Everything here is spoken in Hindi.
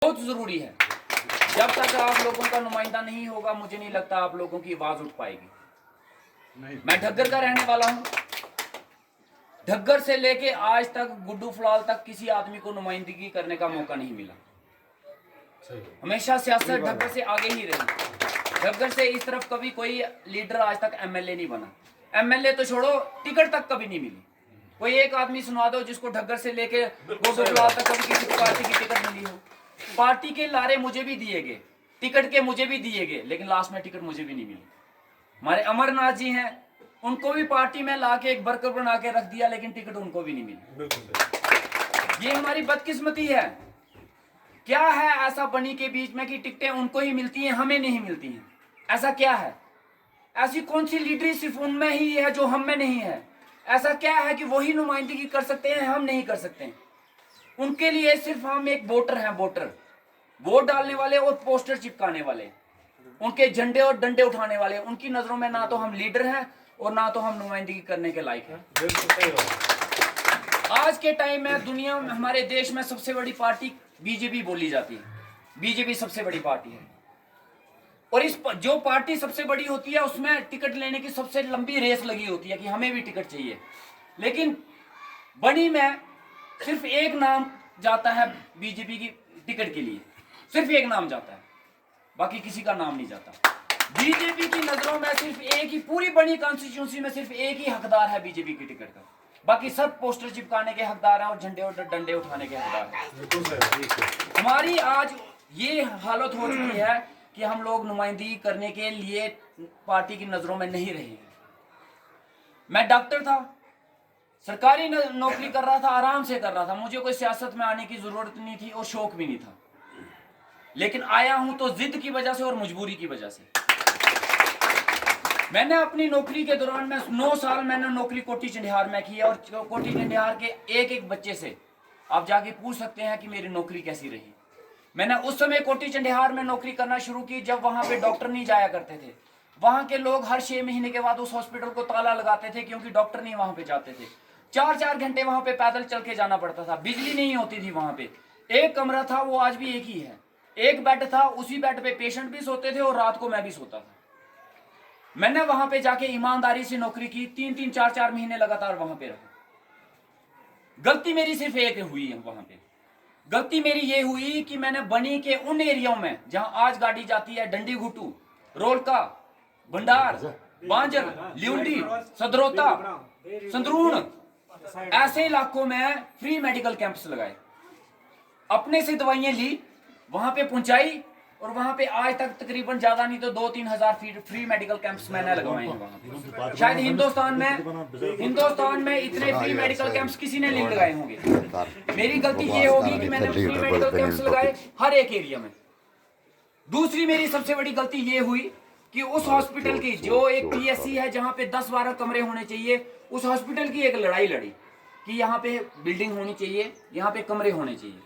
बहुत जरूरी है। जब तक आप लोगों का नुमाइंदा नहीं होगा, मुझे नहीं लगता आप लोगों की आवाज उठ पाएगी। मैं ढग्गर का रहने वाला हूं। ढग्गर से लेके आज तक गुड्डू फलाल तक किसी आदमी को नुमाइंदगी करने का मौका नहीं मिला। हमेशा सियासत ढग्गर से आगे ही रही। ढग्गर से इस तरफ कभी कोई लीडर आज तक एमएलए नहीं बना। एमएलए तो छोड़ो, टिकट तक कभी नहीं मिली। कोई एक आदमी सुना दो जिसको ढग्गर से लेके गुड्डू फलाल तक कभी किसी पार्टी की टिकट मिली हो। पार्टी के लारे मुझे भी दिए गए, टिकट के मुझे भी दिए गए, लेकिन लास्ट में टिकट मुझे भी नहीं मिली। हमारे अमरनाथ जी हैं, उनको भी पार्टी में लाके एक वर्कर बना के रख दिया, लेकिन टिकट उनको भी नहीं मिली। ये हमारी बदकिस्मती है। क्या है ऐसा बनी के बीच में कि टिकटें उनको ही मिलती हैं, हमें नहीं मिलती हैं? ऐसा क्या है? ऐसी कौन सी लीडरी सिर्फ उनमें ही है जो हम में नहीं है? ऐसा क्या है कि वही नुमाइंदगी कर सकते हैं, हम नहीं कर सकते? उनके लिए सिर्फ हम एक वोटर हैं, वोटर, वोट डालने वाले और पोस्टर चिपकाने वाले, उनके झंडे और डंडे उठाने वाले। उनकी नजरों में ना तो हम लीडर हैं और ना तो हम नुमाइंदगी करने के लायक हैं। आज के टाइम में दुनिया में, हमारे देश में सबसे बड़ी पार्टी बीजेपी बोली जाती है। बीजेपी सबसे बड़ी पार्टी है और इस जो पार्टी सबसे बड़ी होती है उसमें टिकट लेने की सबसे लंबी रेस लगी होती है कि हमें भी टिकट चाहिए। लेकिन बनी में सिर्फ एक नाम जाता है बीजेपी की टिकट के लिए, सिर्फ एक नाम जाता है, बाकी किसी का नाम नहीं जाता। बीजेपी की नजरों में सिर्फ एक ही, पूरी बड़ी कॉन्स्टिट्यूंसी में सिर्फ एक ही हकदार है बीजेपी की टिकट का, बाकी सब पोस्टर चिपकाने के हकदार हैं और झंडे और डंडे उठाने के हकदार हैं। हमारी आज ये हालत हो चुकी है कि हम लोग नुमाइंदगी करने के लिए पार्टी की नजरों में नहीं रहे। मैं डॉक्टर था, सरकारी नौकरी कर रहा था, आराम से कर रहा था, मुझे कोई सियासत में आने की जरूरत नहीं थी और शौक भी नहीं था। लेकिन आया हूं तो जिद की वजह से और मजबूरी की वजह से। मैंने अपनी नौकरी के दौरान में 9 साल मैंने नौकरी कोठी चंडियार में की है और कोठी चंडियार के एक एक बच्चे से आप जाके पूछ सकते हैं कि मेरी नौकरी कैसी रही। मैंने उस समय कोठी चंडियार में नौकरी करना शुरू की जब वहां पे डॉक्टर नहीं जाया करते थे। वहां के लोग हर 6 महीने के बाद उस हॉस्पिटल को ताला लगाते थे क्योंकि डॉक्टर नहीं वहां पे जाते थे। 4-4 घंटे वहां पे पैदल चल के जाना पड़ता था। बिजली नहीं होती थी वहां पे। एक कमरा था, वो आज भी एक ही है। एक बेड था, उसी बेड पे पेशेंट भी सोते थे और रात को मैं भी सोता था। मैंने वहां पे जाके ईमानदारी से नौकरी की, 3-3, 4-4 महीने लगातार वहां पे रहा। गलती मेरी सिर्फ एक हुई है वहां पे। गलती मेरी ये हुई कि मैंने बनी के उन एरिया में जहां आज गाड़ी जाती है, डंडी घुटू, रोलका, भंडार, बांजर, ल्यूंडी, सदरोता, संदरून, ऐसे इलाकों में फ्री मेडिकल कैंप्स लगाए। अपने से दवाइयां ली, वहां पे पहुंचाई और वहां पे आज तक तकरीबन ज्यादा नहीं तो 2-3 हजार फ्री मेडिकल कैंप्स मैंने लगवाए हैं वहां पे। शायद हिंदुस्तान में इतने फ्री मेडिकल कैंप्स किसी ने नहीं लगाए होंगे। मेरी गलती ये होगी कि मैंने फ्री मेडिकल कैंप्स लगाए हर एक एरिया में। दूसरी मेरी सबसे बड़ी गलती ये हुई कि उस हॉस्पिटल की जो एक पीएससी है जहां पे 10-12 कमरे होने चाहिए, उस हॉस्पिटल की एक लड़ाई लड़ी कि यहाँ पे बिल्डिंग होनी चाहिए, यहाँ पे कमरे होने चाहिए।